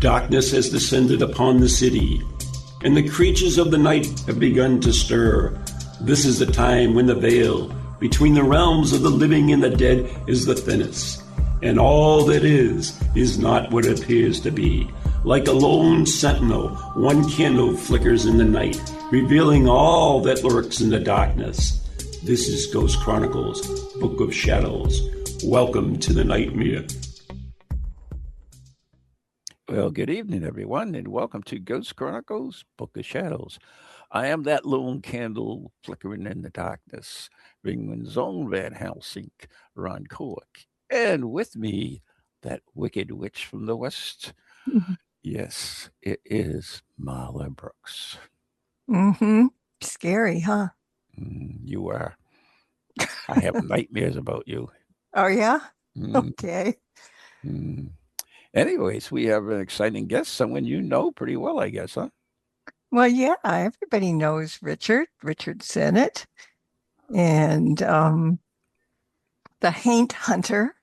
Darkness has descended upon the city, and the creatures of the night have begun to stir. This is the time when the veil between the realms of the living and the dead is the thinnest, and all that is not what it appears to be. Like a lone sentinel, one candle flickers in the night, revealing all that lurks in the darkness. This is Ghost Chronicles, Book of Shadows. Welcome to the nightmare. Well, good evening, everyone, and welcome to Ghost Chronicles, Book of Shadows. I am that lone candle flickering in the darkness, Ringman's own Van Helsing, Ron Cork. And with me, that wicked witch from the west. Yes, it is Marla Brooks. Mm-hmm. Scary, huh? You are. I have nightmares about you. Oh, yeah? Okay. Anyways, we have an exciting guest, someone you know pretty well, I guess, huh? Well, yeah, everybody knows Richard Sennett, and the Haint Hunter.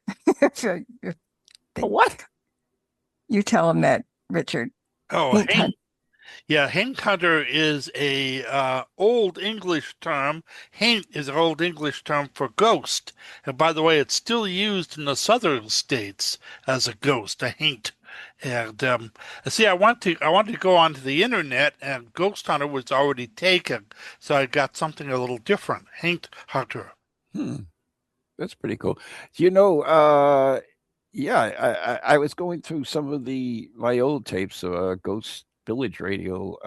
What? You tell him that, Richard. Oh, Haint. Yeah, Haint Hunter is a old English term. Haint is an old English term for ghost. And by the way, it's still used in the southern states as a ghost, a haint. And see, I want to go onto the internet, and Ghost Hunter was already taken, so I got something a little different. Haint Hunter. That's pretty cool. You know, yeah, I was going through some of my old tapes of Ghost Village Radio.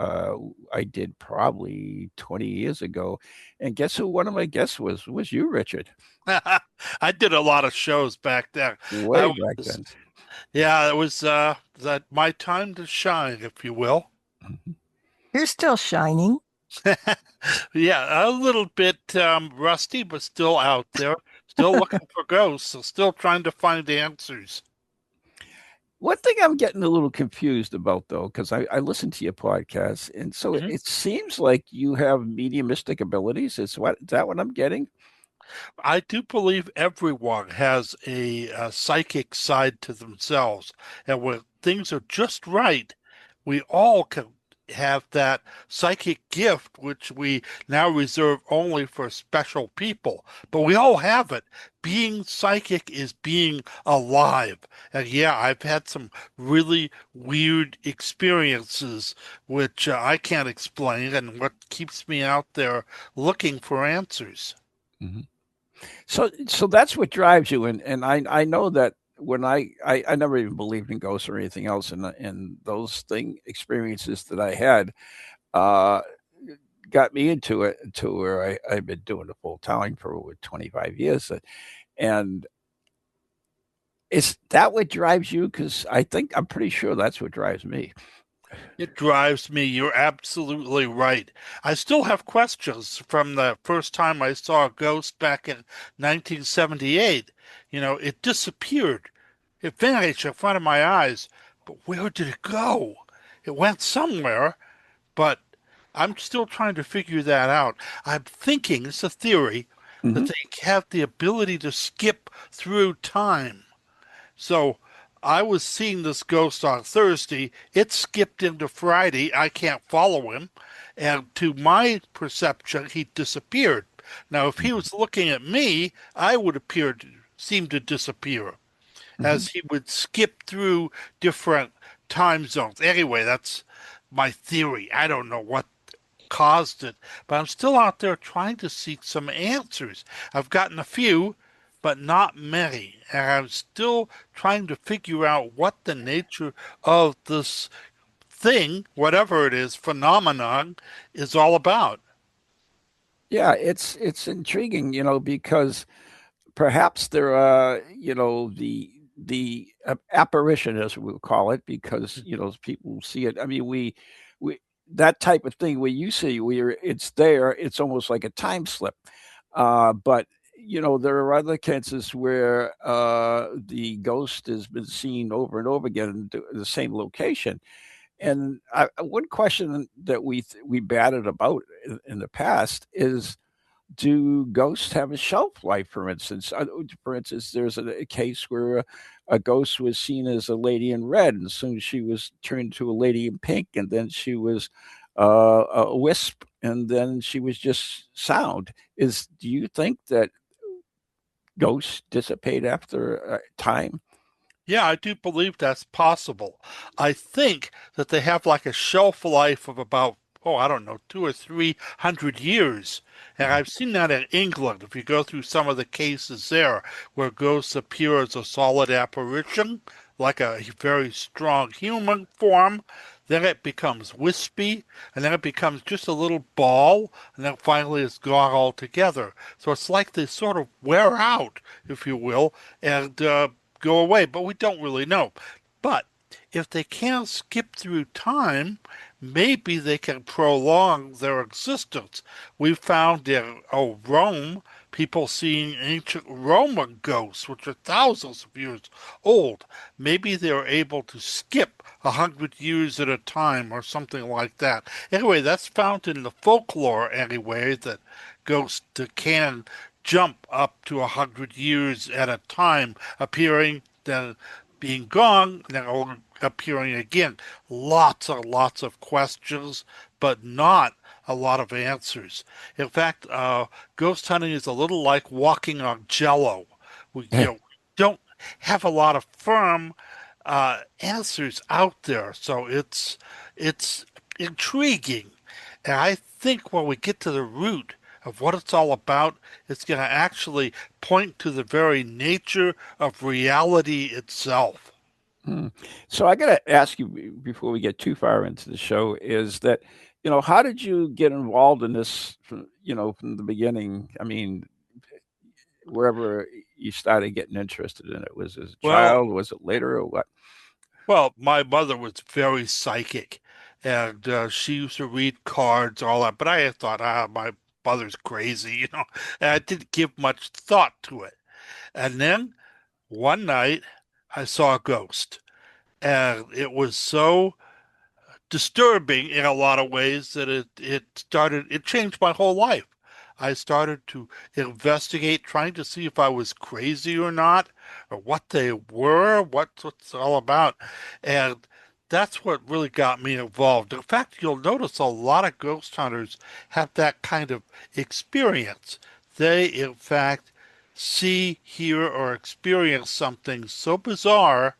I did probably 20 years ago, and guess who one of my guests was you, Richard. I did a lot of shows back then. Way back then. Yeah, it was that my time to shine, if you will. You're still shining. Yeah, a little bit rusty, but still out there. Still looking for ghosts. So still trying to find answers. One thing I'm getting a little confused about, though, because I listen to your podcast, and so it seems like you have mediumistic abilities. Is that what I'm getting? I do believe everyone has a psychic side to themselves. And when things are just right, we all can have that psychic gift, which we now reserve only for special people. But we all have it. Being psychic is being alive. And yeah, I've had some really weird experiences, which I can't explain, and what keeps me out there looking for answers. Mm-hmm. So that's what drives you, and I know that when I never even believed in ghosts or anything else, and those experiences that I had got me into it to where I've been doing it full time for over 25 years, and is that what drives you? Because I'm pretty sure that's what drives me. It drives me. You're absolutely right. I still have questions from the first time I saw a ghost back in 1978. You know, it disappeared. It vanished in front of my eyes. But where did it go? It went somewhere, but I'm still trying to figure that out. I'm thinking, it's a theory, that they have the ability to skip through time. So I was seeing this ghost on Thursday. It skipped into Friday. I can't follow him. And to my perception, he disappeared. Now, if he was looking at me, I would seem to disappear as he would skip through different time zones. Anyway, that's my theory. I don't know what caused it, but I'm still out there trying to seek some answers. I've gotten a few, but not many. And I'm still trying to figure out what the nature of this thing, whatever it is, phenomenon, is all about. Yeah, it's intriguing, because perhaps there are, the apparition, as we'll call it, because, people see it. I mean, we that type of thing where you see it's there, it's almost like a time slip. But there are other cases where the ghost has been seen over and over again in the same location. And one question that we batted about in the past is, do ghosts have a shelf life? For instance, there's a case where a ghost was seen as a lady in red, and soon she was turned to a lady in pink, and then she was a wisp, and then she was just sound. Is Do you think that ghosts dissipate after time? Yeah, I do believe that's possible. I think that they have like a shelf life of about, oh, I don't know, 200 or 300 years. And I've seen that in England. If you go through some of the cases there where ghosts appear as a solid apparition, like a very strong human form, then it becomes wispy, and then it becomes just a little ball, and then finally it's gone altogether. So it's like they sort of wear out, if you will, and go away, but we don't really know. But if they can't skip through time, maybe they can prolong their existence. We found in Rome people seeing ancient Roman ghosts, which are thousands of years old. Maybe they're able to skip 100 years at a time or something like that. Anyway, that's found in the folklore anyway, that ghosts can jump up to 100 years at a time, appearing, then being gone, then appearing again. Lots and lots of questions, but not a lot of answers. In fact, ghost hunting is a little like walking on jello. We, don't have a lot of firm answers out there, so it's intriguing. And I think when we get to the root of what it's all about, it's going to actually point to the very nature of reality itself. Hmm. So I got to ask you before we get too far into the show, is that, how did you get involved in this from the beginning? I mean, wherever you started getting interested in it, was it as a Well, child? Was it later or what? my mother was very psychic, and she used to read cards, all that. But I thought, my mother's crazy, and I didn't give much thought to it. And then one night, I saw a ghost, and it was so disturbing in a lot of ways that it changed my whole life. I started to investigate, trying to see if I was crazy or not, or what they were, what's all about. And that's what really got me involved. In fact, you'll notice a lot of ghost hunters have that kind of experience. They, in fact, see, hear, or experience something so bizarre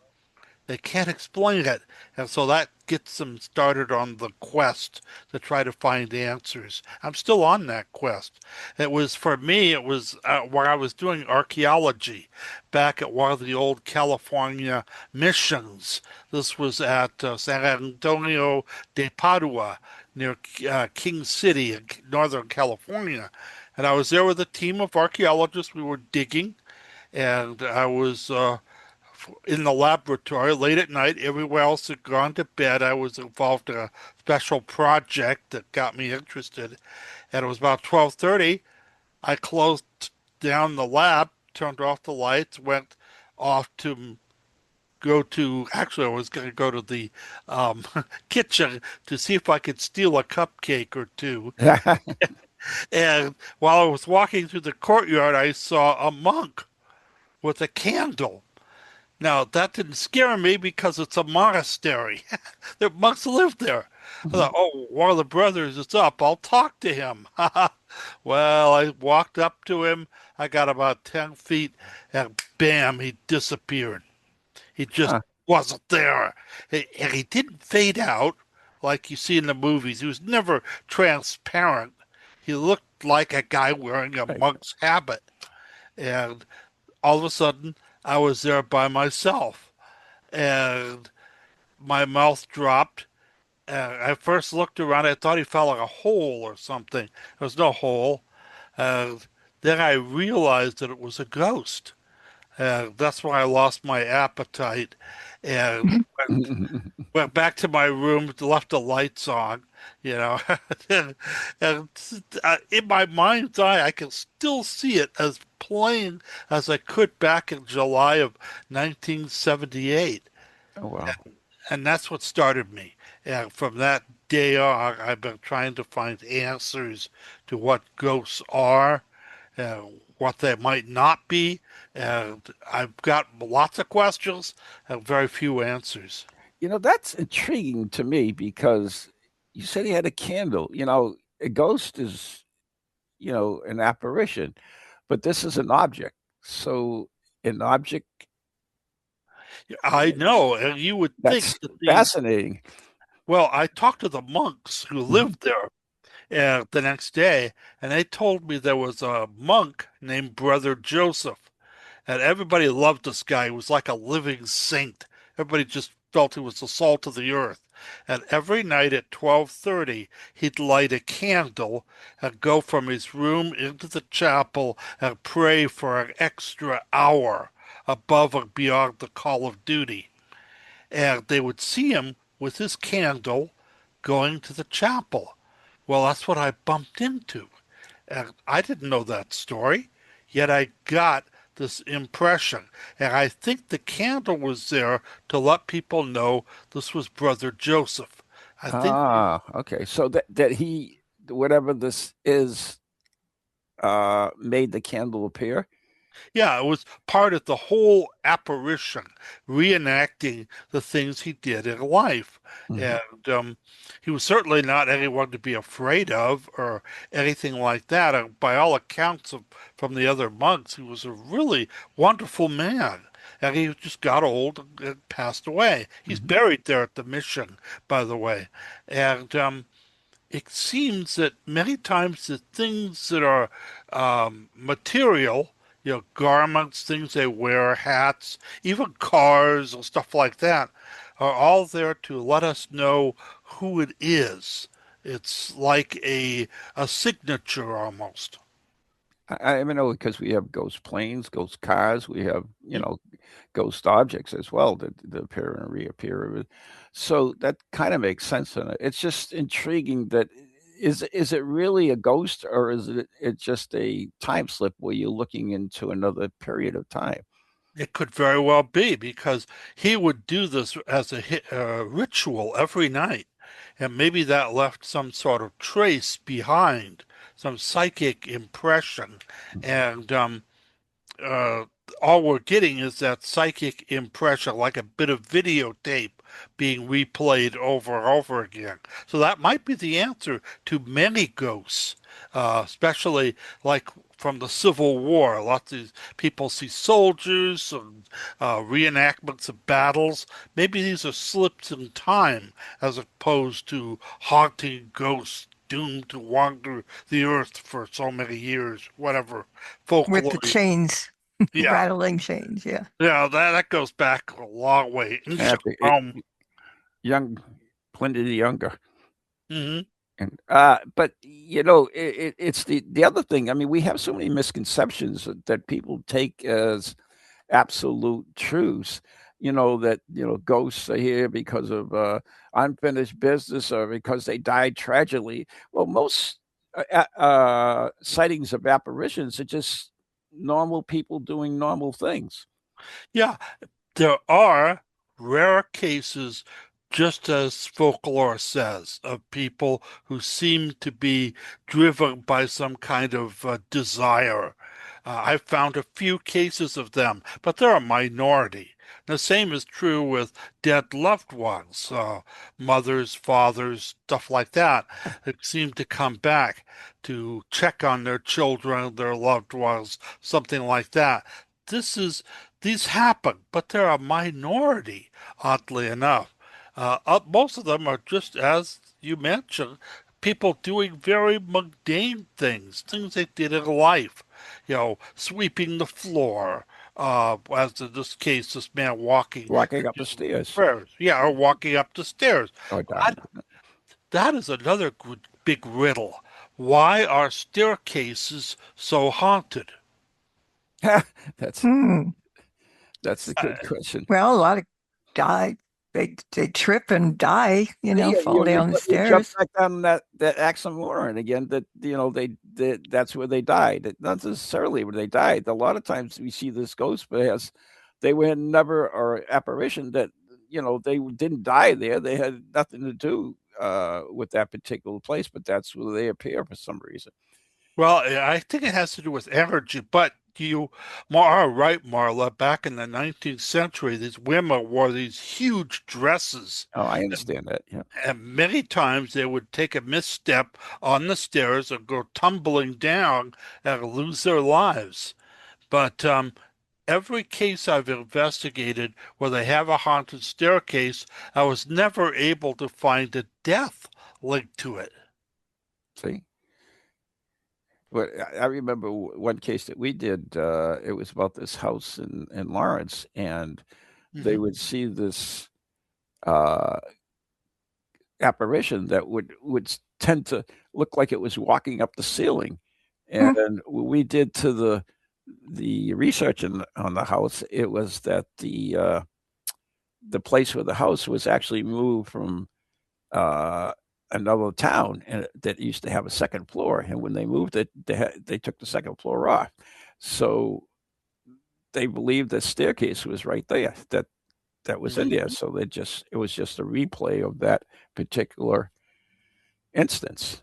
they can't explain it. And so that gets them started on the quest to try to find answers. I'm still on that quest. For me, it was where I was doing archaeology back at one of the old California missions. This was at San Antonio de Padua near King City in Northern California. And I was there with a team of archaeologists. We were digging, and I was in the laboratory late at night. Everywhere else had gone to bed. I was involved in a special project that got me interested. And it was about 12:30. I closed down the lab, turned off the lights, went off to actually, I was going to go to the um, kitchen to see if I could steal a cupcake or two. And while I was walking through the courtyard, I saw a monk with a candle. Now, that didn't scare me because it's a monastery. The monks live there. I thought, oh, one of the brothers is up. I'll talk to him. Well, I walked up to him. I got about 10 feet, and bam, he disappeared. He just Huh. wasn't there. And he didn't fade out like you see in the movies. He was never transparent. He looked like a guy wearing a Right. monk's habit. And all of a sudden, I was there by myself, and my mouth dropped. I first looked around. I thought he fell in a hole or something. There was no hole. And then I realized that it was a ghost. And that's when I lost my appetite and went back to my room, left the lights on, you know. and in my mind's eye, I can still see it as plain as I could back in July of 1978. Oh, wow. And that's what started me. And from that day I've been trying to find answers to what ghosts are, uh, what they might not be, and I've got lots of questions and very few answers. That's intriguing to me because you said he had a candle. A ghost is, an apparition, but this is an object. So an object, I know, and you would think that's that these. fascinating. Well, I talked to the monks who Mhm. lived there the next day, and they told me there was a monk named Brother Joseph. And everybody loved this guy. He was like a living saint. Everybody just felt he was the salt of the earth. And every night at 12:30, he'd light a candle and go from his room into the chapel and pray for an extra hour above and beyond the call of duty. And they would see him with his candle going to the chapel. Well, that's what I bumped into. And I didn't know that story, yet I got this impression. And I think the candle was there to let people know this was Brother Joseph. I think, Okay. So that he, whatever this is, made the candle appear. yeah, it was part of the whole apparition, reenacting the things he did in life. Mhm. And he was certainly not anyone to be afraid of or anything like that. And by all accounts from the other monks, he was a really wonderful man. And he just got old and passed away. He's Mhm. buried there at the mission, by the way. And it seems that many times the things that are material, garments, things they wear, hats, even cars or stuff like that, are all there to let us know who it is. It's like a signature almost. I even know because we have ghost planes, ghost cars, we have, ghost objects as well that appear and reappear. So that kind of makes sense in it. It's just intriguing that is it really a ghost or is it just a time slip where you're looking into another period of time? It could very well be because he would do this as a ritual every night. And maybe that left some sort of trace behind, some psychic impression. And uh, all we're getting is that psychic impression, like a bit of videotape being replayed over and over again. So that might be the answer to many ghosts, especially like from the Civil War. Lots of these people see soldiers and reenactments of battles. Maybe these are slips in time as opposed to haunting ghosts doomed to wander the earth for so many years, whatever with folklore. the chains, Yeah, rattling chains. Yeah. yeah, that goes back a long way. Yeah, young, plenty younger. Hmm. And but it's the other thing. I mean, we have so many misconceptions that people take as absolute truths. That ghosts are here because of unfinished business or because they died tragically. Well, most sightings of apparitions are just normal people doing normal things. Yeah, there are rare cases, just as folklore says, of people who seem to be driven by some kind of desire. I've found a few cases of them, but they're a minority. The same is true with dead loved ones, mothers, fathers, stuff like that, that seem to come back to check on their children, their loved ones, something like that. This is these happen, but they're a minority, oddly enough. Most of them are just as you mentioned, people doing very mundane things, things they did in life, sweeping the floor, as in this case, this man walking Walking and up the doing stairs prayers, yeah, or walking up the stairs. or That, down. that is another good, big riddle. Why are staircases so haunted? that's Hmm. that's a good question. Well, a lot of die. They trip and die. Yeah, Fall down the you jump stairs. back down that oxymoron again. That that's where they died. Not necessarily where they died. A lot of times we see this ghost, but they were never or apparition that they didn't die there. They had nothing to do. with that particular place, but that's where they appear for some reason. Well, I think it has to do with energy, but you are right, Marla. Back in the 19th century, these women wore these huge dresses, Oh, I understand that. Yeah. and many times they would take a misstep on the stairs and go tumbling down and lose their lives. But every case I've investigated where they have a haunted staircase, I was never able to find a death linked to it. See. But I remember one case that we did. It was about this house in Lawrence, and they Mhm. would see this uh, apparition that would tend to look like it was walking up the ceiling. Hmm. And what we did to the research on the house, it was that the place where the house was actually moved from uh, another town and that used to have a second floor. And when they moved it, they took the second floor off. So they believed the staircase was right there. That was in there. Mhm. So it was just a replay of that particular instance.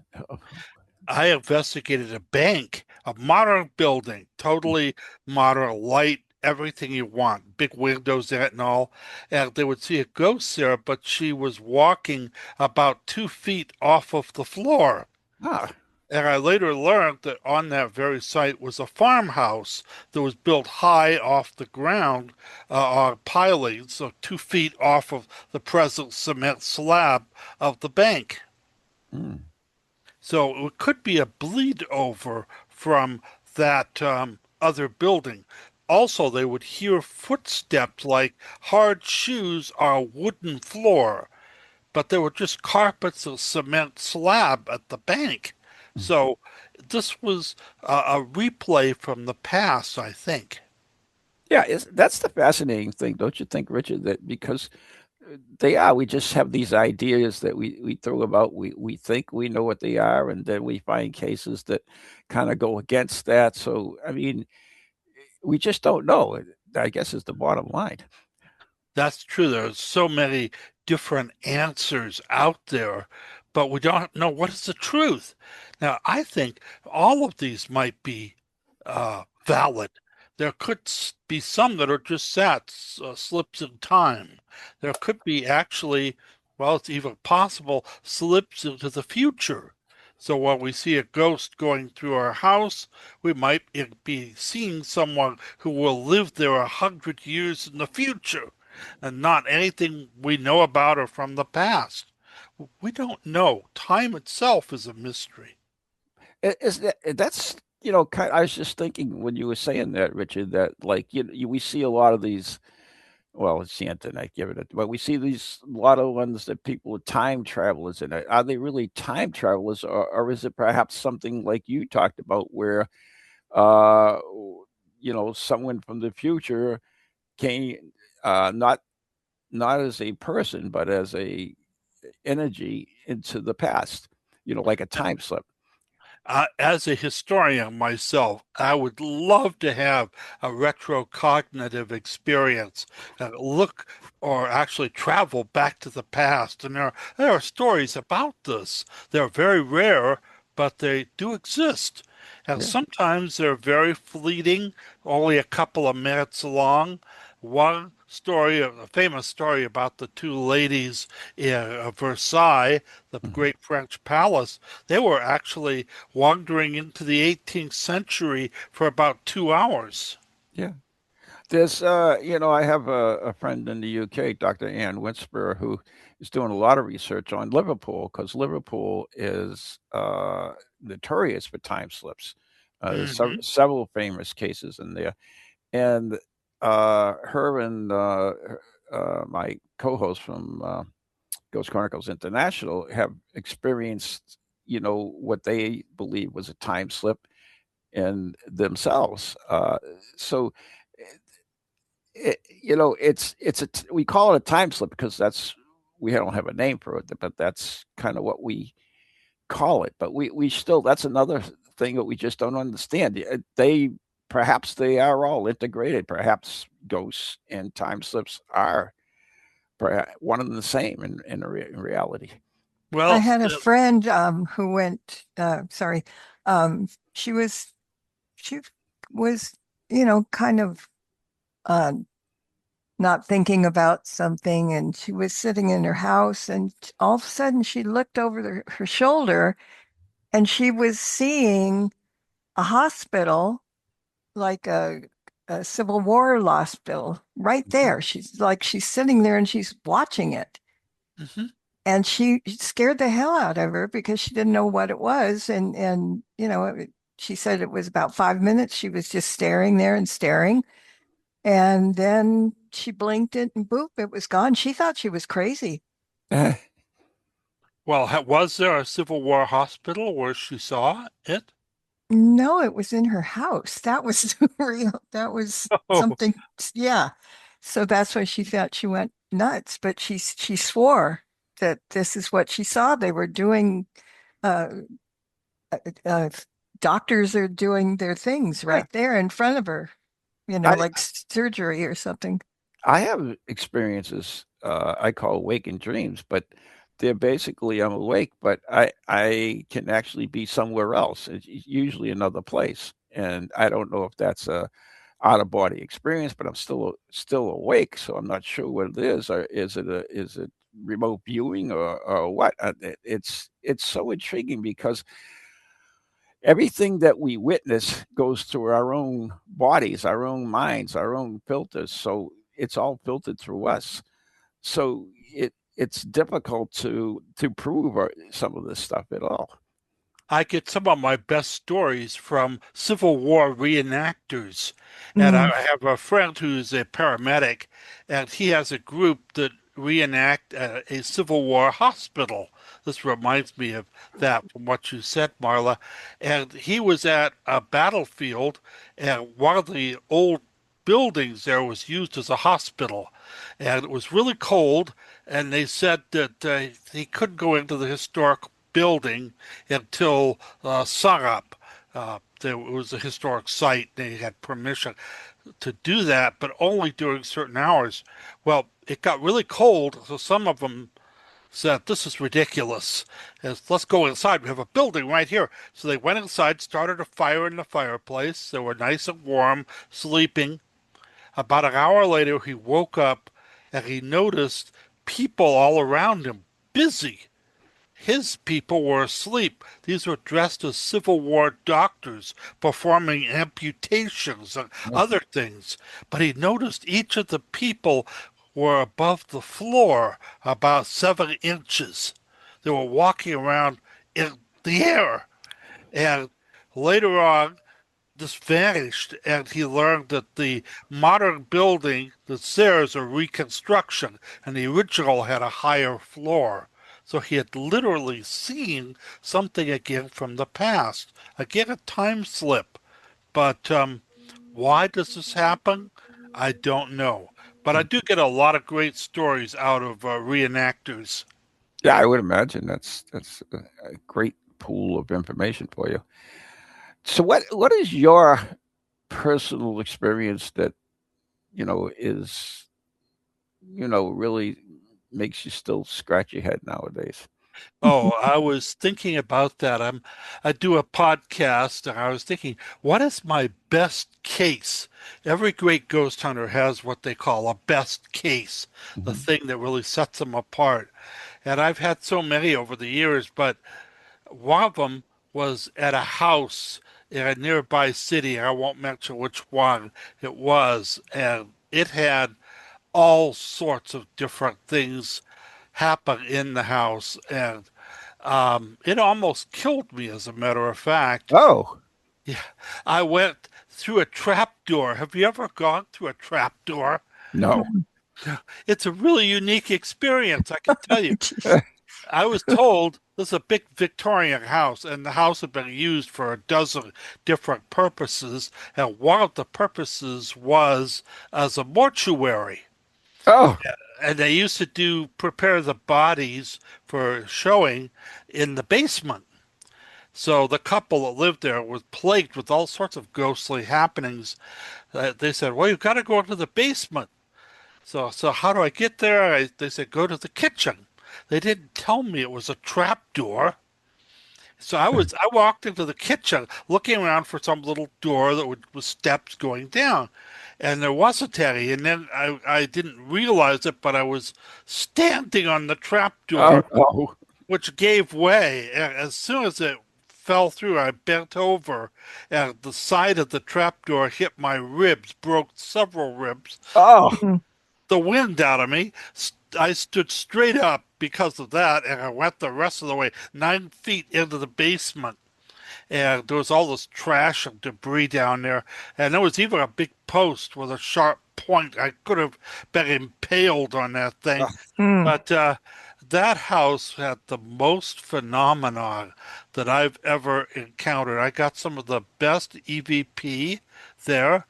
I investigated a bank, a modern building, totally modern, light, everything you want, big windows in it and all. And they would see a ghost there, but she was walking about 2 feet off of the floor. Ah, And I later learned that on that very site was a farmhouse that was built high off the ground on pilings, so 2 feet off of the present cement slab of the bank. mm, So it could be a bleed over from that other building. Also, they would hear footsteps like hard shoes on a wooden floor, but they were just carpets of cement slab at the bank. mm. So this was a replay from the past, I think. Yeah, that's the fascinating thing, don't you think, Richard? That because they are, we just have these ideas that we throw about. We think we know what they are, and then we find cases that kind of go against that. So, I mean, we just don't know. I guess is the bottom line. That's true. There's so many different answers out there, but we don't know what is the truth. Now, I think all of these might be valid. There could be some that are just slips in time. There could be actually, well, it's even possible, slips into the future. So when we see a ghost going through our house, we might be seeing someone who will live there 100 years in the future and not anything we know about or from the past. We don't know. Time itself is a mystery. Is that's kind. I was just thinking when you were saying that, Richard, that like we see a lot of these. Well, it's the internet, give it a, but we see these a lot of ones that people are time travelers in it. Are they really time travelers, or is it perhaps something like you talked about, where uh, someone from the future came, not as a person, but as a energy into the past, like a time slip. As a historian myself, I would love to have a retrocognitive experience, look or actually travel back to the past. And there are stories about this. They're very rare, but they do exist. And Yeah. sometimes they're very fleeting, only a couple of minutes long. One story, a famous story about the two ladies in Versailles, the Mhm. great French palace, they were actually wandering into the 18th century for about 2 hours. Yeah. There's, I have a friend in the UK, Dr. Ann Winsper, who is doing a lot of research on Liverpool because Liverpool is notorious for time slips. There's Hmm. several famous cases in there. And her and my co host from Ghost Chronicles International have experienced, what they believe was a time slip in themselves. So we call it a time slip because we don't have a name for it, but that's kind of what we call it. But we still, that's another thing that we just don't understand. Perhaps they are all integrated. Perhaps ghosts and time slips are perhaps one and the same in reality. I Well, had a friend who went, sorry, um, she was, she was, kind of uh, not thinking about something, and she was sitting in her house, and all of a sudden she looked over her shoulder, and she was seeing a hospital, like a Civil War hospital, right there. She's sitting there and she's watching it. mhm. And she scared the hell out of her because she didn't know what it was. And she said it was about 5 minutes. She was just staring there and staring. And then she blinked it and boop, it was gone. She thought she was crazy. Well, was there a Civil War hospital where she saw it? No, it was in her house. That was real. That was Oh, something. Yeah. So that's why she thought she went nuts. But she swore that this is what she saw. They were doing, uh, uh, uh, doctors are doing their things Yeah. right there in front of her, I like surgery or something. I have experiences I call waking dreams, but they're basically I'm awake, but I can actually be somewhere else. It's usually another place, and I don't know if that's a out of body experience, but I'm still awake, so I'm not sure what it is. Or is it remote viewing or what? It's so intriguing because everything that we witness goes through our own bodies, our own minds, our own filters. So it's all filtered through us. So it's difficult to prove some of this stuff at all. I get some of my best stories from Civil War reenactors. And I Mm. have a friend who's a paramedic, and he has a group that reenact a Civil War hospital. This reminds me of that from what you said, Marla. And he was at a battlefield, and one of the old buildings there was used as a hospital. And it was really cold, and they said that he couldn't go into the historic building until sunup. There was a historic site. They had permission to do that, but only during certain hours. Well, it got really cold, so some of them said, "This is ridiculous. Let's go inside. We have a building right here." So they went inside, started a fire in the fireplace. They were nice and warm, sleeping. About an hour later, he woke up and he noticed people all around him, busy. His people were asleep. These were dressed as Civil War doctors performing amputations and other things. But he noticed each of the people were above the floor about 7 inches. They were walking around in the air. And later on, this vanished, and he learned that the modern building that's there is a reconstruction, and the original had a higher floor. So he had literally seen something again from the past. Again, a time slip. But why does this happen? I don't know. But I do get a lot of great stories out of reenactors. Yeah, I would imagine that's a great pool of information for you. So what is your personal experience that is really makes you still scratch your head nowadays? Oh, I was thinking about that. I do a podcast and I was thinking, what is my best case? Every great ghost hunter has what they call a best case, the Mhm. thing that really sets them apart. And I've had so many over the years, but one of them was at a house in a nearby city. I won't mention which one it was, and it had all sorts of different things happen in the house, and it almost killed me, as a matter of fact. Oh, Yeah, I went through a trap door. Have you ever gone through a trap door? no. Mm. It's a really unique experience, I can tell you. Jeez. I was told this is a big Victorian house, and the house had been used for a dozen different purposes, and one of the purposes was as a mortuary. Oh, And they used to prepare the bodies for showing in the basement. So the couple that lived there was plagued with all sorts of ghostly happenings. They said, "Well, you've got to go into the basement." So how do I get there? They said, "Go to the kitchen." They didn't tell me it was a trap door. So I walked into the kitchen looking around for some little door that would with steps going down. And there wasn't any. And then I didn't realize it, but I was standing on the trap Oh, door, no. which gave way. And as soon as it fell through, I bent over, and the side of the trap door hit my ribs, broke several ribs, Oh, Mm. the wind out of me. I stood straight up because of that, and I went the rest of the way 9 feet into the basement. And there was all this trash and debris down there. And there was even a big post with a sharp point. I could have been impaled on that thing. Mm. But that house had the most phenomenon that I've ever encountered. I got some of the best EVP there.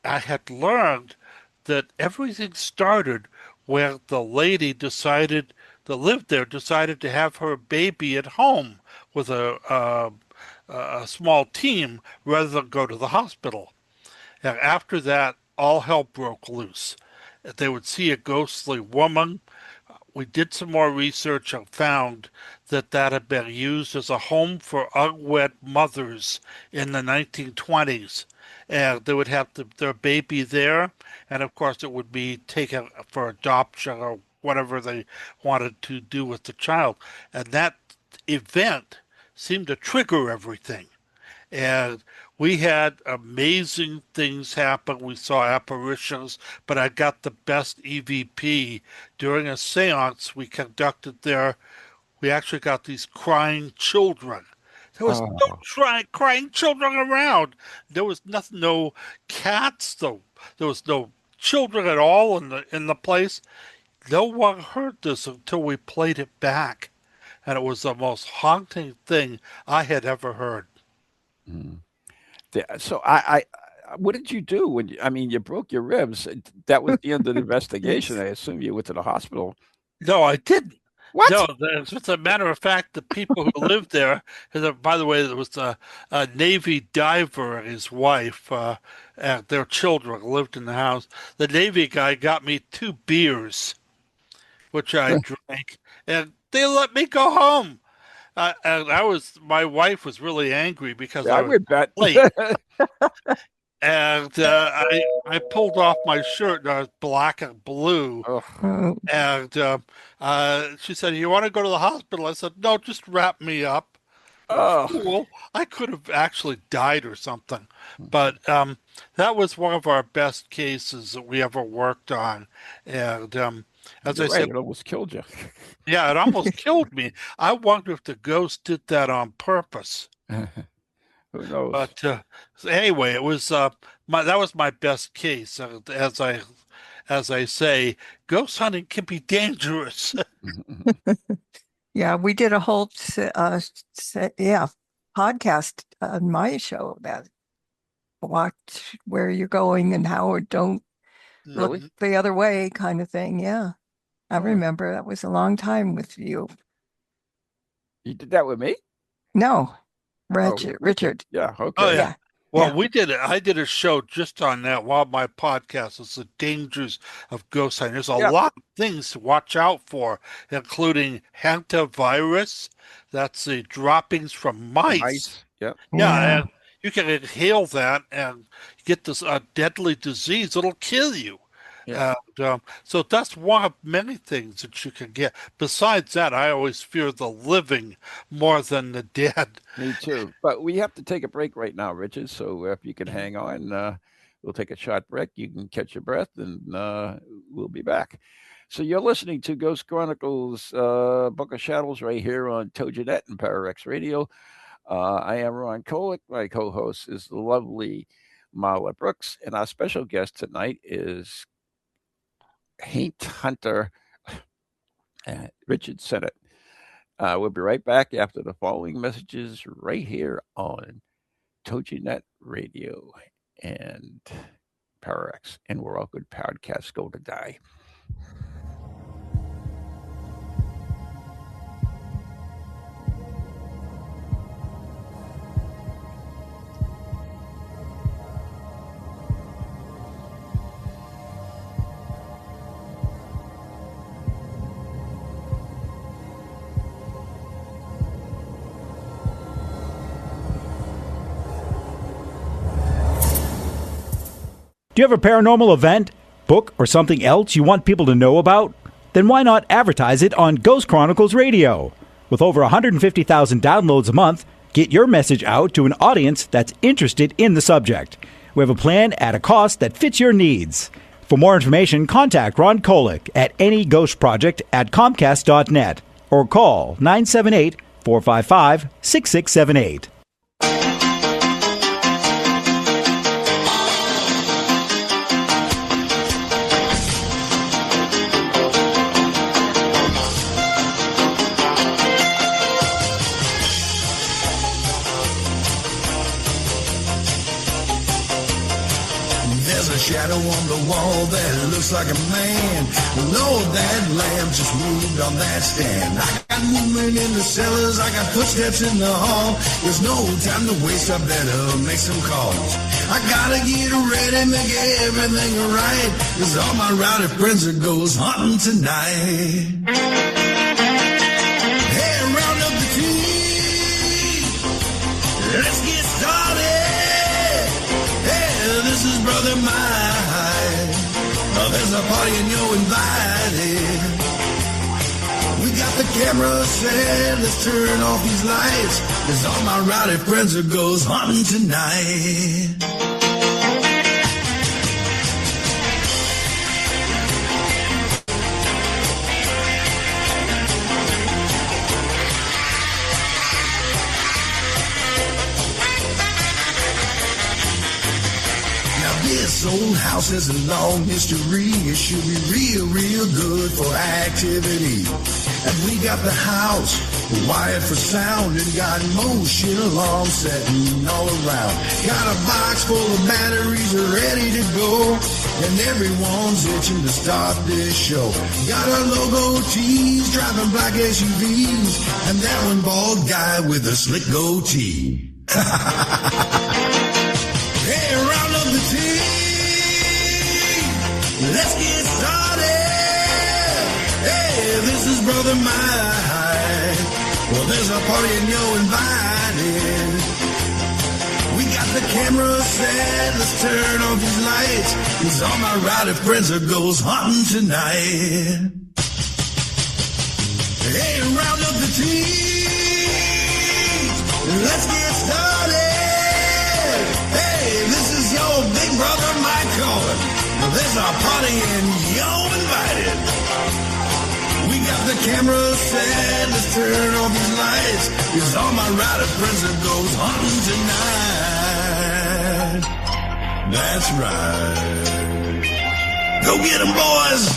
I had learned that everything started when the lady decided that lived there decided to have her baby at home with a small team rather than go to the hospital. And after that, all hell broke loose. They would see a ghostly woman. We did some more research and found that that had been used as a home for unwed mothers in the 1920s. And they would have their baby there, and of course, it would be taken for adoption or whatever they wanted to do with the child. And that event seemed to trigger everything. And we had amazing things happen. We saw apparitions, but I got the best EVP during a seance we conducted there. We actually got these crying children. There was no oh, crying children around. There was nothing, no cats, though. There was no children at all in the place. No one heard this until we played it back, and it was the most haunting thing I had ever heard. mm. So what did you do when I mean, you broke your ribs. That was the end of the investigation. Yes. I assume you went to the hospital. No, I didn't. What? No, as a matter of fact, the people who lived there, and by the way, there was a Navy diver and his wife, and their children lived in the house. The Navy guy got me 2 beers, which I drank, and they let me go home. And my wife was really angry because Yeah, I I was would bet. late. And I pulled off my shirt and I was black and blue. Oh, Oh, And she said, "You want to go to the hospital?" I said, "No, just wrap me up." It was oh. cool. I could have actually died or something. But that was one of our best cases that we ever worked on. And as You're I right. said, It almost killed you. yeah, it almost killed me. I wonder if the ghost did that on purpose. Who knows? But so anyway, it was that was my best case. As I say, ghost hunting can be dangerous. yeah, we did a whole podcast on my show about watch where you're going and how, or don't look Really? the other way kind of thing. Yeah. I Oh, remember that was a long time with you. you did that with me? No, Oh, Richard. Richard. Yeah. Oh Okay. yeah. Yeah. Well, Yeah. we did it. I did a show just on that while my podcast is the dangers of ghost hunting. There's a Yeah. lot of things to watch out for, including hantavirus. That's the droppings from mice. Mice. Yeah. Yeah, Yeah. and you can inhale that and get this deadly disease. It'll kill you. Yeah. And so that's one of many things that you can get. Besides that, I always fear the living more than the dead. Me too. But we have to take a break right now, Richard. So if you can hang on, we'll take a short break. You can catch your breath, and we'll be back. So you're listening to Ghost Chronicles, Book of Shadows, right here on TogiNet and Pararex Radio. I am Ron Kolick. My co-host is the lovely Marla Brooks, and our special guest tonight is Haint Hunter Richard Sennett. We'll be right back after the following messages right here on TogiNet Radio and Pararex, and where all good podcasts go to die. Do you have a paranormal event, book, or something else you want people to know about? Then why not advertise it on Ghost Chronicles Radio? With over 150,000 downloads a month, get your message out to an audience that's interested in the subject. We have a plan at a cost that fits your needs. For more information, contact Ron Kolick at anyghostproject@comcast.net or call 978-455-6678. Shadow on the wall that looks like a man. Lord, that lamp just moved on that stand. I got movement in the cellars, I got footsteps in the hall. There's no time to waste, I better make some calls. I gotta get ready, make everything right, 'cause all my rowdy friends are ghost hunting tonight. Hey, round up the team, let's get started. This is Brother Mike. There's a party and you're invited. We got the camera set, let's turn off these lights, 'cause all my rowdy friends are ghost hunting tonight. This old house has a long history. It should be real good for activity. And we got the house wired for sound and got motion alarms setting all around. Got a box full of batteries ready to go, and everyone's itching to start this show. Got our logo tees, driving black SUVs, and that one bald guy with a slick goatee. Hey, round up the team. Let's get started. Hey, this is Brother Mike. Well, there's a party and you're invited. We got the camera set, let's turn off these lights, 'cause all my rowdy friends are ghost hunting tonight. Hey, round up the team. Let's get started. Hey, this is your big brother Mike calling. There's a party and you're invited. We got the camera set, let's turn off these lights, 'cause all my rowdy friends are ghost hunting tonight. That's right. Go get 'em, boys!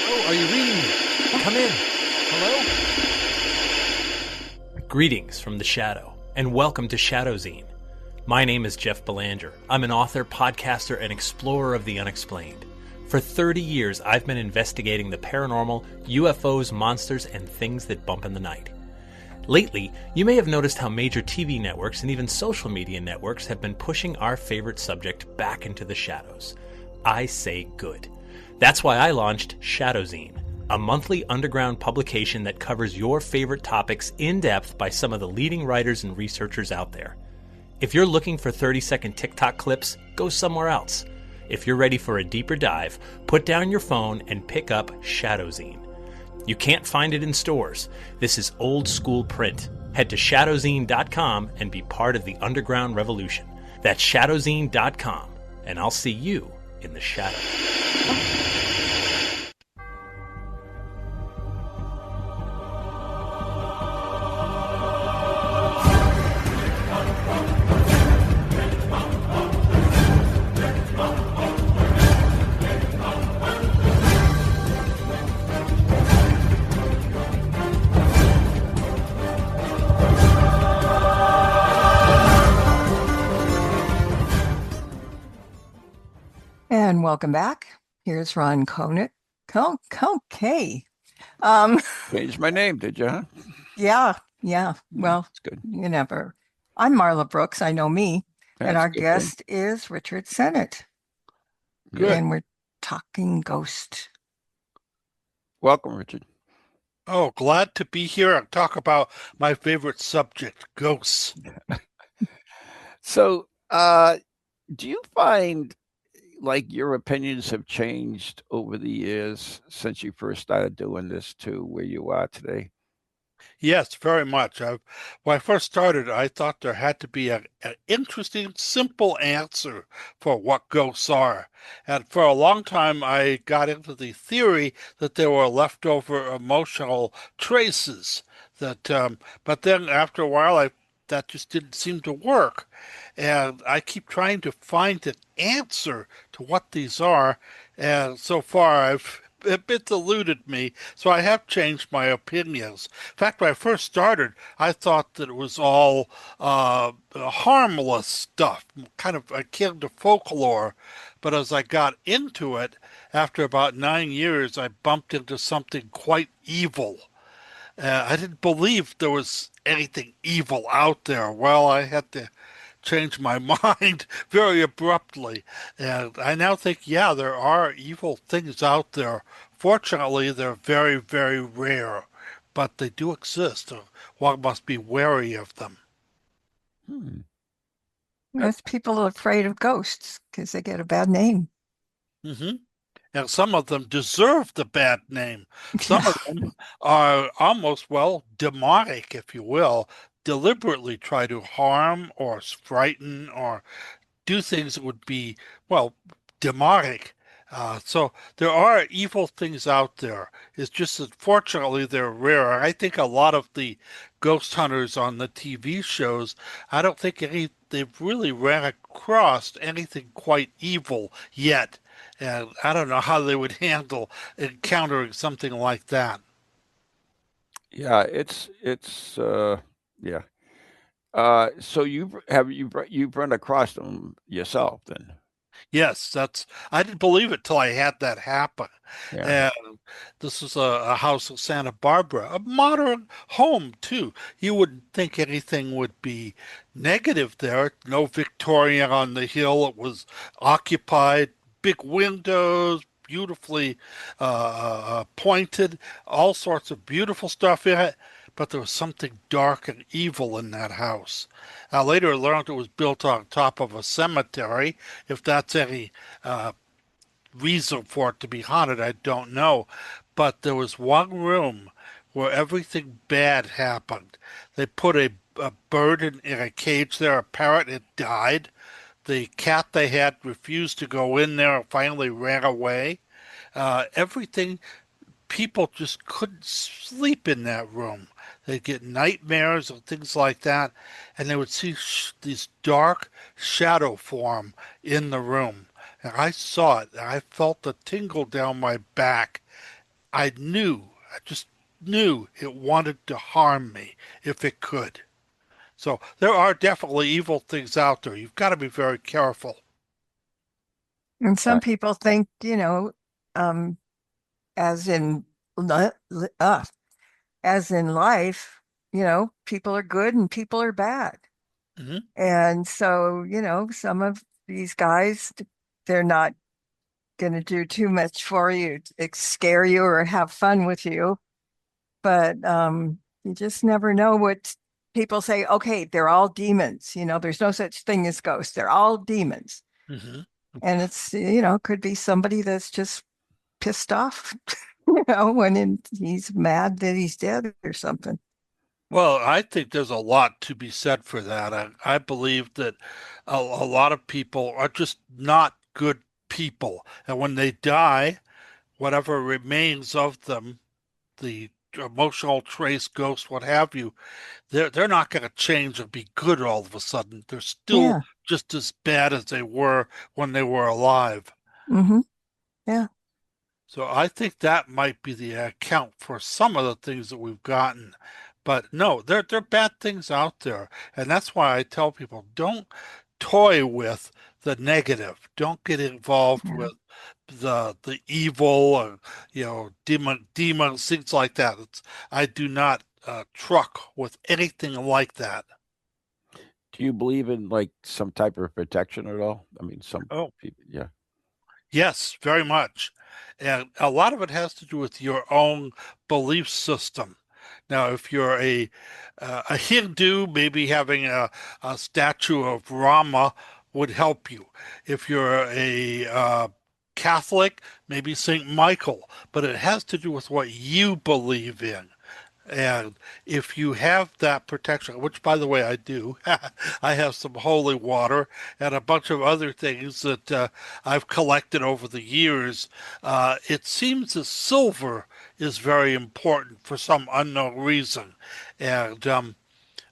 Oh, are you reading me? Come in. Hello? Greetings from the Shadow, and welcome to Shadowzine. My name is Jeff Belanger. I'm an author, podcaster, and explorer of the unexplained. For 30 years, I've been investigating the paranormal, UFOs, monsters, and things that bump in the night. Lately, you may have noticed how major TV networks and even social media networks have been pushing our favorite subject back into the shadows. I say good. That's why I launched Shadowzine, a monthly underground publication that covers your favorite topics in depth by some of the leading writers and researchers out there. If you're looking for 30-second TikTok clips, go somewhere else. If you're ready for a deeper dive, put down your phone and pick up Shadowzine. You can't find it in stores. This is old school print. Head to shadowzine.com and be part of the underground revolution. That's shadowzine.com, and I'll see you in the shadow. And welcome back. Here's Ron Conant. Okay. Changed my name, did you? Huh? Yeah. Well, That's good. you never. I'm Marla Brooks. I know me. And That's our good thing. guest is Richard Sennett. Good. And we're talking ghost. Welcome, Richard. Oh, glad to be here and talk about my favorite subject, ghosts. So, Do you find like your opinions have changed over the years since you first started doing this to where you are today? Yes, very much. When I first started, I thought there had to be an interesting, simple answer for what ghosts are. And for a long time, I got into the theory that there were leftover emotional traces. But then after a while, that just didn't seem to work. And I keep trying to find an answer to what these are. And so far, it's eluded me, so I have changed my opinions. In fact, when I first started, I thought that it was all harmless stuff, kind of akin to folklore. But as I got into it, after about 9 years, I bumped into something quite evil. I didn't believe there was anything evil out there. Well, I had to change my mind very abruptly. And I now think, yeah, there are evil things out there. Fortunately, they're very, very rare, but they do exist. One must be wary of them. Hmm. Most people are afraid of ghosts because they get a bad name. Hmm. And some of them deserve the bad name. Some Yeah. of them are almost, well, demonic, if you will, deliberately try to harm or frighten or do things that would be, well, demonic. So there are evil things out there. It's just that fortunately they're rare. I think a lot of the ghost hunters on the TV shows, I don't think they've really ran across anything quite evil yet. And I don't know how they would handle encountering something like that. Yeah, it's yeah. So you've run across them yourself then? Yes, I didn't believe it till I had that happen. Yeah. And this is a house in Santa Barbara, a modern home too. You wouldn't think anything would be negative there. No Victorian on the hill. It was occupied, big windows, beautifully pointed, all sorts of beautiful stuff in it. But there was something dark and evil in that house. Later I learned it was built on top of a cemetery. If that's any uh, reason for it to be haunted, I don't know. But there was one room where everything bad happened. They put a bird in a cage there, a parrot, it died. The cat they had refused to go in there and finally ran away. Everything, people just couldn't sleep in that room. They'd get nightmares and things like that, and they would see these dark shadow form in the room. And I saw it, and I felt the tingle down my back. I just knew it wanted to harm me if it could. So there are definitely evil things out there. You've got to be very careful. And Uh, some people think, um, as in li- li- uh, as in life, people are good and people are bad. Hmm. And so, some of these guys, they're not going to do too much for you, to scare you or have fun with you. But you just never know what people say. Okay, they're all demons. There's no such thing as ghosts. They're all demons. Hmm. And it's, could be somebody that's just pissed off, when he's mad that he's dead or something. Well, I think there's a lot to be said for that. I believe that a lot of people are just not good people. And when they die, whatever remains of them, the emotional trace, ghost, what have you, they're not going to change and be good all of a sudden. They're still Yeah. just as bad as they were when they were alive. Hmm. Yeah. So I think that might be the account for some of the things that we've gotten. But no, there are bad things out there. And that's why I tell people don't toy with the negative. Don't get involved Yeah. with the evil or demons, things like that. I do not truck with anything like that. Do you believe in like some type of protection at all? I mean, some Oh, people, yeah. yes, very much. And a lot of it has to do with your own belief system. Now, if you're a Hindu, maybe having a statue of Rama would help you. If you're a Catholic, maybe St. Michael, but it has to do with what you believe in. And if you have that protection, which by the way I do, I have some holy water and a bunch of other things that I've collected over the years. It seems that silver is very important for some unknown reason. And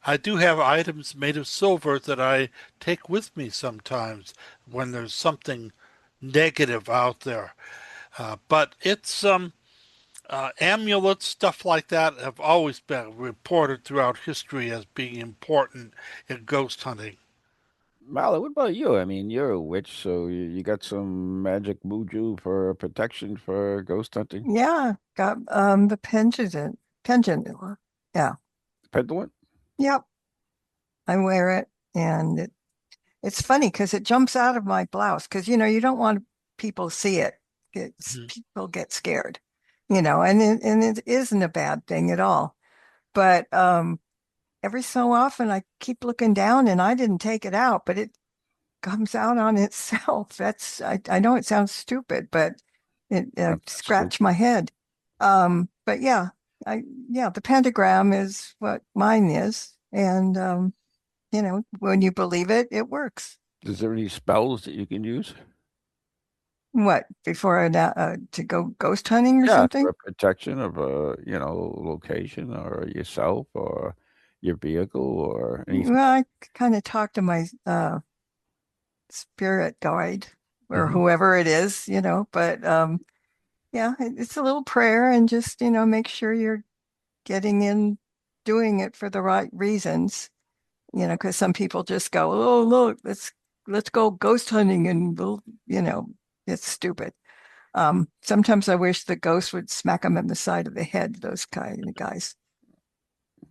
I do have items made of silver that I take with me sometimes when there's something negative out there. But it's amulets, stuff like that, have always been reported throughout history as being important in ghost hunting. Marla, what about you? I mean, you're a witch, so you got some magic muju for protection for ghost hunting? Yeah, got the pendant. Yeah. Pendulum? Yep. I wear it, and it's funny because it jumps out of my blouse because you don't want people to see it. People get scared, and it isn't a bad thing at all. But every so often I keep looking down and I didn't take it out, but it comes out on itself. I know it sounds stupid, but it scratched my head. But yeah, the pentagram is what mine is, and when you believe it, it works. Is there any spells that you can use? What before to go ghost hunting or Yeah, something? for protection of a, location or yourself or your vehicle or anything. Well, I kind of talk to my spirit guide or Mhm. whoever it is, but yeah, it's a little prayer and just, make sure you're getting in doing it for the right reasons, because some people just go, oh, look, let's go ghost hunting and it's stupid. Sometimes I wish the ghost would smack them in the side of the head, those kind of guys.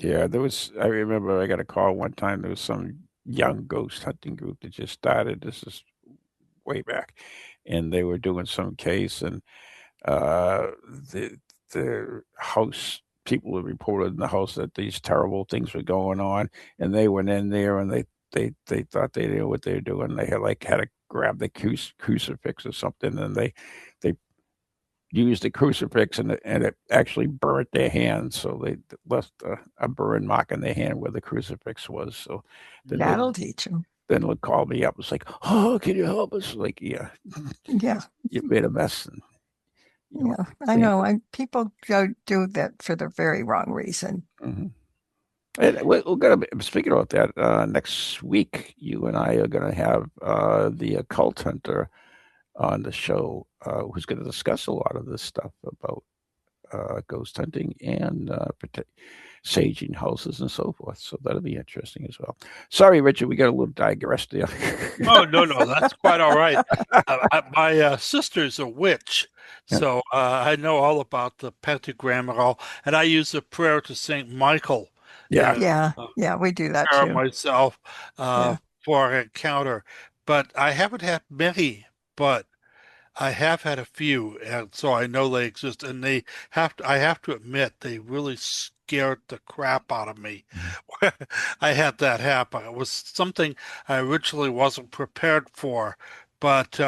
Yeah, I remember I got a call one time. There was some young ghost hunting group that just started. This is way back. And they were doing some case, and uh, the house people had reported in the house that these terrible things were going on, and they went in there and they thought they knew what they were doing. They had to grab the crucifix or something, and they used the crucifix, and it actually burnt their hand. So they left a burn mark in their hand where the crucifix was. So then they That'll teach them. then would call me up. It's like, oh, can you help us? Like, yeah, Yeah, you made a mess. And, yeah. I know. People do that for the very wrong reason. Mhm. And we're going to be speaking about that next week. You and I are going to have the occult hunter on the show, who's going to discuss a lot of this stuff about ghost hunting and saging houses and so forth. So that'll be interesting as well. Sorry, Richard, we got a little digressed there. Oh, no, that's quite all right. My sister's a witch, so I know all about the pentagram and all, and I use a prayer to Saint Michael. Yeah. Yeah, we do that Prepare too. myself Yeah. for an encounter, but I haven't had many, but I have had a few, and so I know they exist, and I have to admit, they really scared the crap out of me. I had that happen. It was something I originally wasn't prepared for, but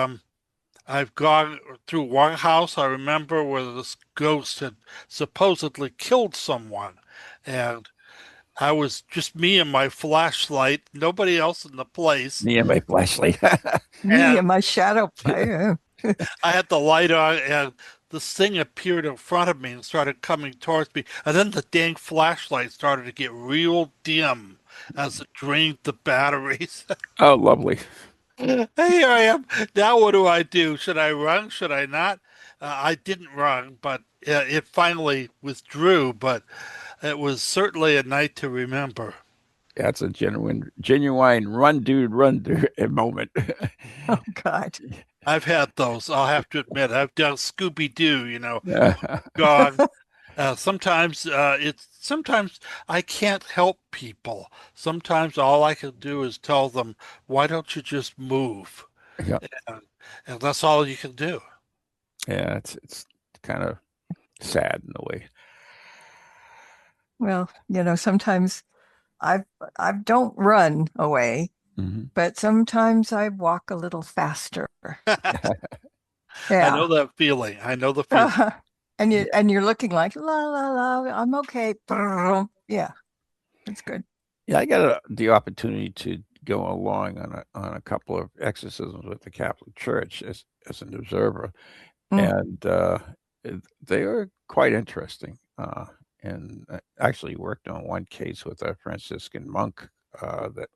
I've gone through one house I remember where this ghost had supposedly killed someone, and I was just me and my flashlight, nobody else in the place, Me and my flashlight. Me and and my shadow play. I had the light on, and this thing appeared in front of me and started coming towards me. And then the dang flashlight started to get real dim as it drained the batteries. Oh, lovely. Here I am. Now what do I do? Should I run? Should I not? I didn't run, but it finally withdrew. But it was certainly a night to remember. That's a genuine run, dude, moment. Oh God. I've had those. I'll have to admit. I've done Scooby Doo. Yeah. Gone. Sometimes I can't help people. Sometimes all I can do is tell them, "Why don't you just move?" Yeah. And that's all you can do. Yeah, it's kind of sad in a way. Well, sometimes I don't run away. but sometimes I walk a little faster. I Yeah. know that feeling. I know the feeling. And you're looking like la la la. I'm okay. Yeah, that's good. Yeah, I got the opportunity to go along on a couple of exorcisms with the Catholic Church as an observer, Mm. and they are quite interesting. And I actually worked on one case with a Franciscan monk that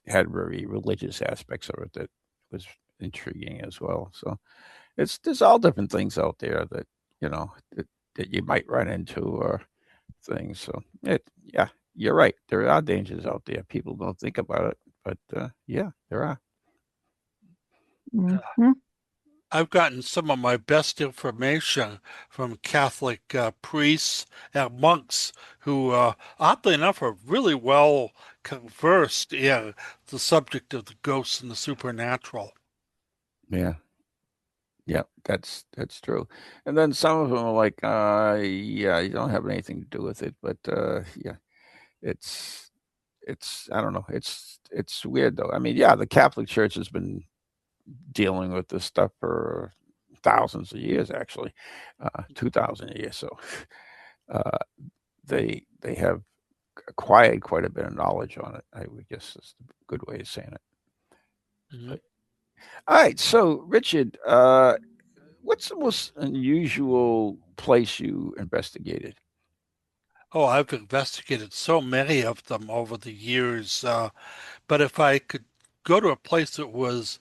had very religious aspects of it that was intriguing as well. So there's all different things out there that that you might run into or things. So yeah, you're right. There are dangers out there. People don't think about it, but yeah, there are. Mhm. I've gotten some of my best information from Catholic priests and monks who, oddly enough, are really well conversed in the subject of the ghosts and the supernatural. Yeah, yeah, that's true. And then some of them are like, yeah, you don't have anything to do with it, but yeah, it's I don't know. It's weird though. I mean, yeah, the Catholic Church has been dealing with this stuff for thousands of years, actually, 2,000 years. So uh, they have acquired quite a bit of knowledge on it. I would guess is a good way of saying it. Mhm. But, all right, so Richard, what's the most unusual place you investigated? Oh, I've investigated so many of them over the years, but if I could go to a place that was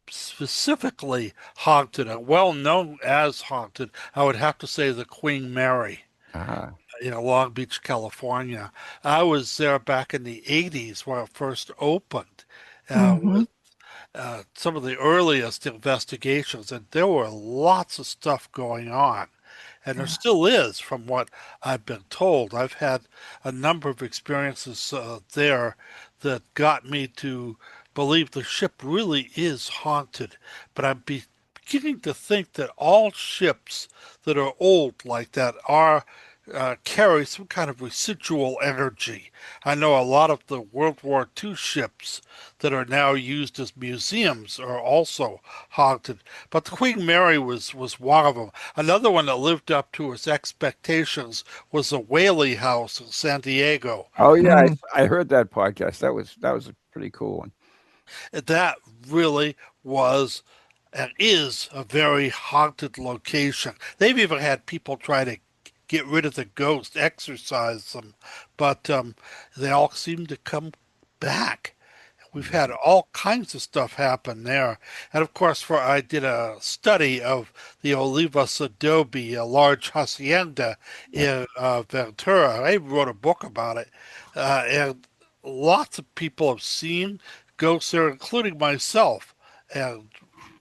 specifically haunted and well known as haunted, I would have to say the Queen Mary Ah, in Long Beach, California. I was there back in the 80s when it first opened Mhm. with some of the earliest investigations, and there were lots of stuff going on. And there Yeah. still is, from what I've been told. I've had a number of experiences there that got me to believe the ship really is haunted. But beginning to think that all ships that are old like that are carry some kind of residual energy. I know a lot of the World War II ships that are now used as museums are also haunted. But the Queen Mary was one of them. Another one that lived up to its expectations was the Whaley House in San Diego. oh yeah, Mm. I heard that podcast. That was a pretty cool one. That really was and is a very haunted location. They've even had people try to get rid of the ghost, exorcise them, but they all seem to come back. We've had all kinds of stuff happen there. And of course, I did a study of the Olivas Adobe, a large hacienda Yeah. in Ventura. I wrote a book about it. And lots of people have seen ghosts there, including myself, and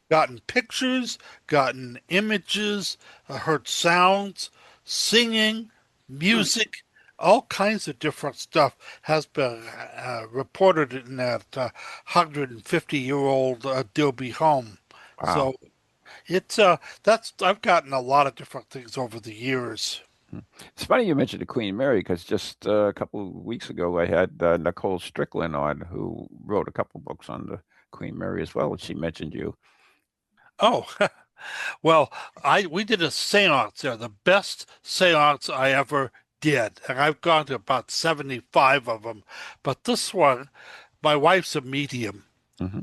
gotten pictures, gotten images, heard sounds, singing, music, all kinds of different stuff has been reported in that 150-year-old Adobe home. Wow. So it's that's I've gotten a lot of different things over the years. It's funny you mentioned the Queen Mary because just a couple of weeks ago I had Nicole Strickland on, who wrote a couple books on the Queen Mary as well, and she mentioned you. Oh, well, we did a séance there, the best séance I ever did, and I've gone to about 75 of them. But this one, my wife's a medium. Hmm.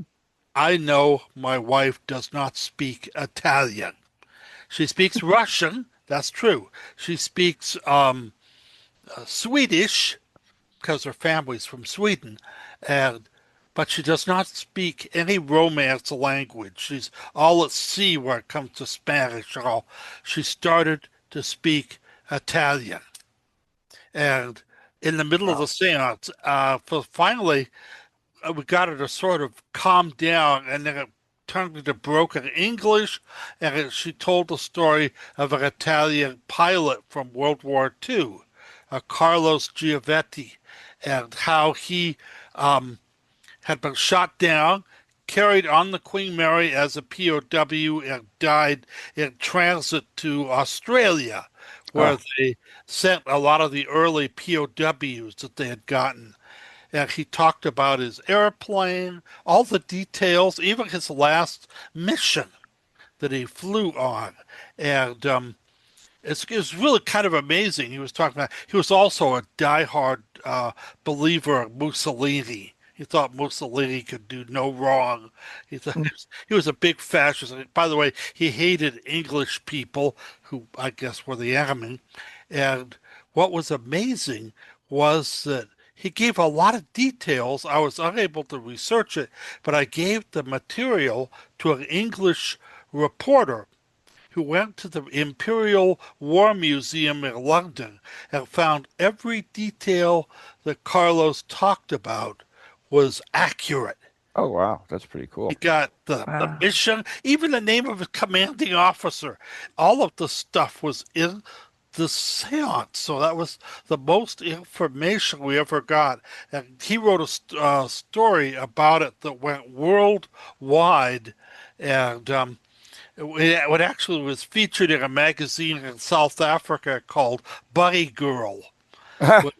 I know my wife does not speak Italian. She speaks Russian. That's true. She speaks Swedish because her family's from Sweden, and but she does not speak any Romance language. She's all at sea when it comes to Spanish. All she started to speak Italian, and in the middle of the Wow. séance, finally we got her to sort of calm down, and then it turned into broken English, and she told the story of an Italian pilot from World War II, Carlos Giovetti, and how he had been shot down, carried on the Queen Mary as a POW, and died in transit to Australia, where Oh, they sent a lot of the early POWs that they had gotten. and he talked about his airplane, all the details, even his last mission that he flew on. And it's really kind of amazing. He was talking about, he was also a diehard believer of Mussolini. He thought Mussolini could do no wrong. He was a big fascist. And by the way, he hated English people who I guess were the enemy. And what was amazing was that he gave a lot of details. I was unable to research it, but I gave the material to an English reporter who went to the Imperial War Museum in London and found every detail that Carlos talked about was accurate. Oh, wow. That's pretty cool. He got the mission, even the name of his commanding officer. All of the stuff was in the seance. So that was the most information we ever got. And he wrote a story about it that went worldwide. And it actually was featured in a magazine in South Africa called Buddy Girl. Which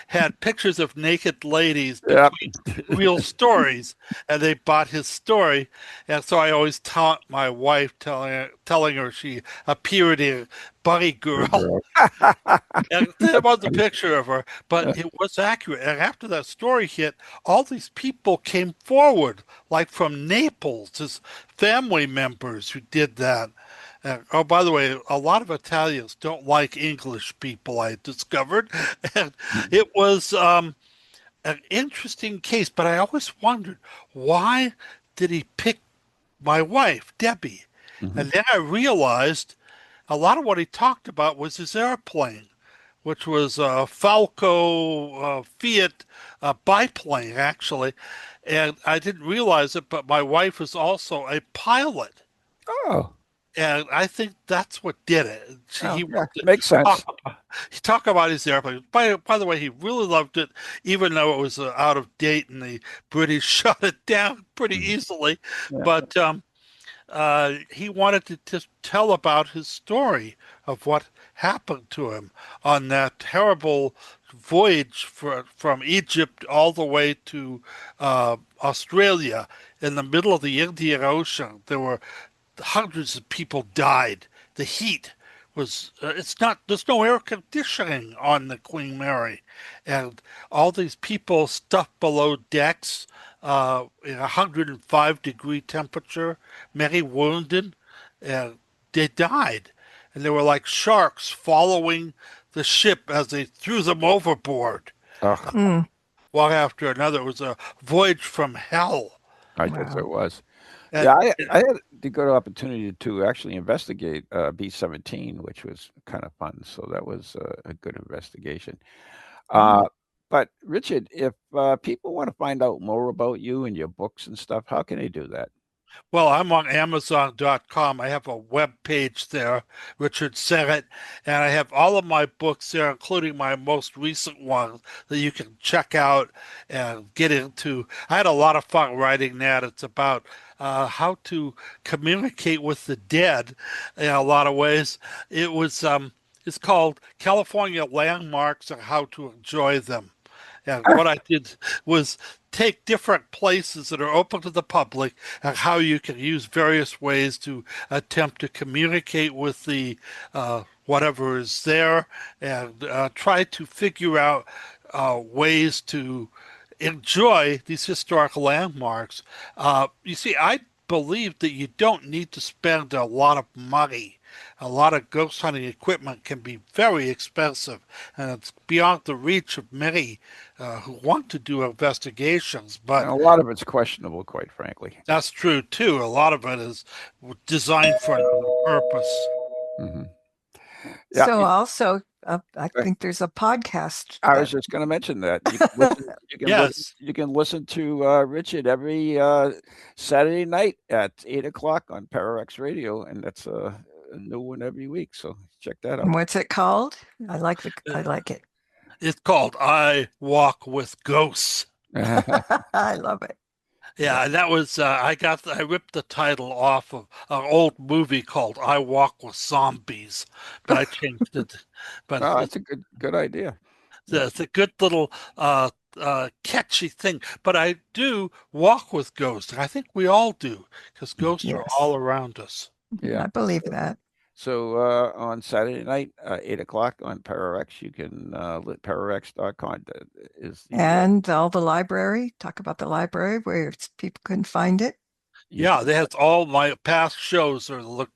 had pictures of naked ladies between real stories, and they bought his story. And so I always taunt my wife, telling her she appeared in Buddy Girl. And there was a picture of her, but it was accurate. And after that story hit, all these people came forward, like from Naples, his family members who did that. Oh, by the way, a lot of Italians don't like English people, I discovered. And it was an interesting case, but I always wondered, why did he pick my wife, Debbie? Mm-hmm. And then I realized a lot of what he talked about was his airplane, which was a Falco Fiat biplane, actually. And I didn't realize it, but my wife is also a pilot. Oh. And I think that's what did it. Makes sense. He talked about his airplane. By the way, he really loved it, even though it was out of date and the British shut it down pretty easily. Yeah. But he wanted to just tell about his story of what happened to him on that terrible voyage from Egypt all the way to Australia in the middle of the Indian Ocean. There were hundreds of people died. The heat was, there's no air conditioning on the Queen Mary. And all these people stuffed below decks in 105-degree temperature, many wounded, and they died. And they were like sharks following the ship as they threw them overboard. One after another. It was a voyage from hell. I guess it was. I had the good opportunity to actually investigate B-17, which was kind of fun. So that was a good investigation. But Richard, if people want to find out more about you and your books and stuff, how can they do that? Well, I'm on Amazon.com. I have a web page there. Richard said it. And I have all of my books there, including my most recent one that you can check out and get into. I had a lot of fun writing that. It's about how to communicate with the dead in a lot of ways. It was it's called California Landmarks and How to Enjoy Them. And what I did was take different places that are open to the public and how you can use various ways to attempt to communicate with the whatever is there, and try to figure out ways to enjoy these historic landmarks. You see, I believe that you don't need to spend a lot of money. A lot of ghost hunting equipment can be very expensive, and it's beyond the reach of many who want to do investigations. But and a lot of it's questionable, quite frankly. That's true, too. A lot of it is designed for another purpose. Mm-hmm. Yeah. So also, I think there's a podcast. I was just going to mention that. You can listen to Richard every Saturday night at 8 o'clock on ParaX Radio, and that's a new one every week. So check that out. And what's it called? I like it. It's called I Walk with Ghosts. I love it. Yeah, and that was I ripped the title off of an old movie called I Walk with Zombies, but I changed it. But that's a good idea. It's a good little catchy thing, but I do walk with ghosts. I think we all do, because ghosts are Yes. all around us. Yeah. I believe that. So on Saturday night, 8 o'clock on Pararex, you can pararex.com is the And all the library, talk about the library where people can find it. Yeah, they have all my past shows are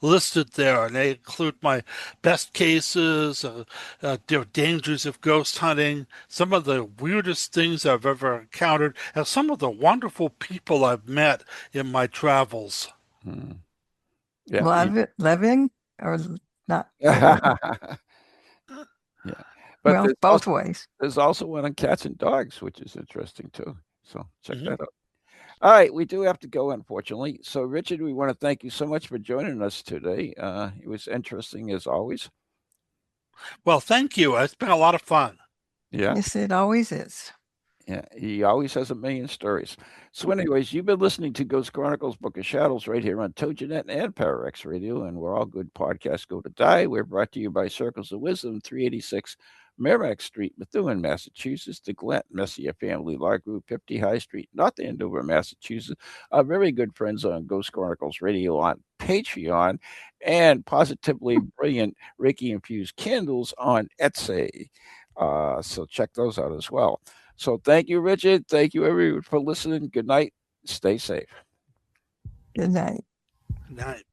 listed there, and they include my best cases, the dangers of ghost hunting, some of the weirdest things I've ever encountered, and some of the wonderful people I've met in my travels. Yeah. Living or not? Yeah. But Well, both ways. there's also one on cats and dogs, which is interesting too. So check Mhm. that out. All right, we do have to go, unfortunately. So, Richard, we want to thank you so much for joining us today. It was interesting as always. Well, thank you. It's been a lot of fun. Yeah. Yes, it always is. Yeah, he always has a million stories. So, anyways, you've been listening to Ghost Chronicles Book of Shadows right here on TogiNet and Pararex Radio, and we're all good podcasts go to die. We're brought to you by Circles of Wisdom, 386 Merrimack Street, Methuen, Massachusetts, the Glenn Messier Family Law Group, 50 High Street, North Andover, Massachusetts. Our very good friends on Ghost Chronicles Radio on Patreon, and positively brilliant Reiki infused candles on Etsy. So check those out as well. So thank you, Richard. Thank you, everyone, for listening. Good night. Stay safe. Good night. Good night.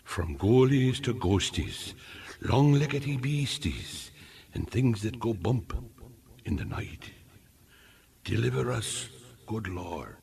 From ghoulies to ghosties, long-leggedy beasties, and things that go bump in the night. Deliver us, good Lord.